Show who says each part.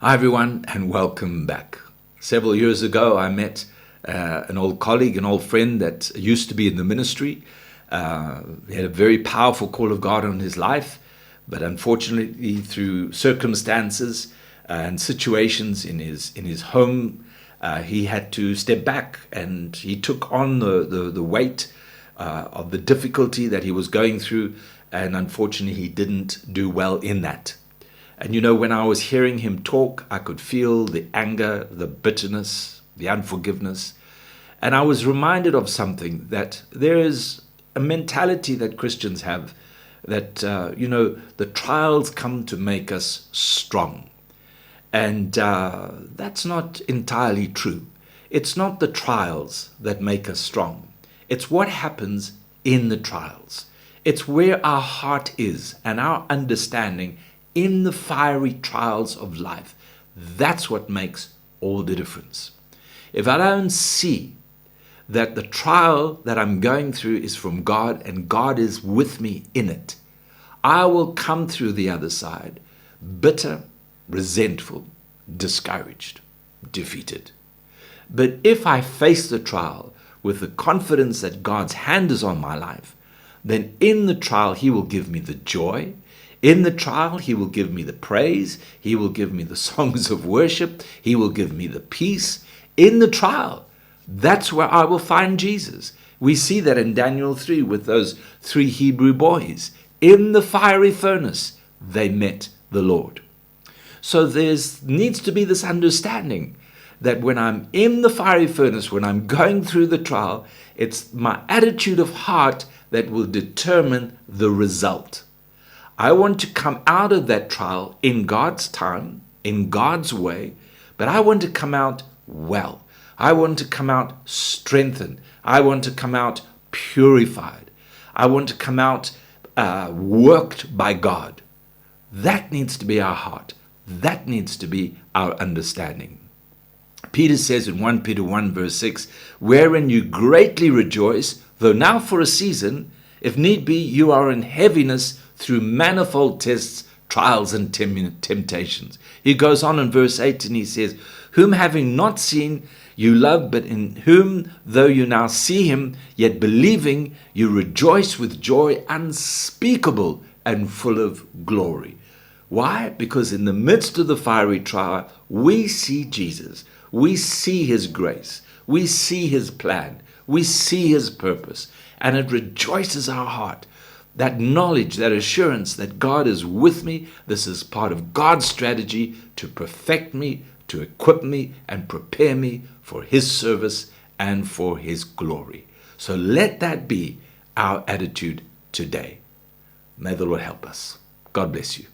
Speaker 1: Hi everyone and welcome back. Several years ago I met an old colleague, an old friend that used to be in the ministry. He had a very powerful call of God on his life, but unfortunately through circumstances and situations in his home, he had to step back, and he took on the weight of the difficulty that he was going through, and unfortunately he didn't do well in that. And when I was hearing him talk, I could feel the anger, the bitterness, the unforgiveness. And I was reminded of something, that there is a mentality that Christians have that, the trials come to make us strong. And that's not entirely true. It's not the trials that make us strong. It's what happens in the trials. It's where our heart is and our understanding in the fiery trials of life. That's what makes all the difference. If I don't see that the trial that I'm going through is from God and God is with me in it, I will come through the other side bitter, resentful, discouraged, defeated. But if I face the trial with the confidence that God's hand is on my life, then in the trial He will give me the joy. In the trial, He will give me the praise. He will give me the songs of worship. He will give me the peace. In the trial, that's where I will find Jesus. We see that in Daniel 3 with those 3 Hebrew boys. In the fiery furnace, they met the Lord. So there needs to be this understanding that when I'm in the fiery furnace, when I'm going through the trial, it's my attitude of heart that will determine the result. I want to come out of that trial in God's time, in God's way, but I want to come out well. I want to come out strengthened. I want to come out purified. I want to come out worked by God. That needs to be our heart. That needs to be our understanding. Peter says in 1 Peter 1 verse 6, wherein you greatly rejoice, though now for a season, if need be, you are in heaviness through manifold tests, trials, and temptations. He goes on in verse 8 and he says, whom having not seen you love, but in whom though you now see him, yet believing, you rejoice with joy unspeakable and full of glory. Why? Because in the midst of the fiery trial, we see Jesus. We see His grace. We see His plan. We see His purpose. And it rejoices our heart. That knowledge, that assurance that God is with me. This is part of God's strategy to perfect me, to equip me, and prepare me for His service and for His glory. So let that be our attitude today. May the Lord help us. God bless you.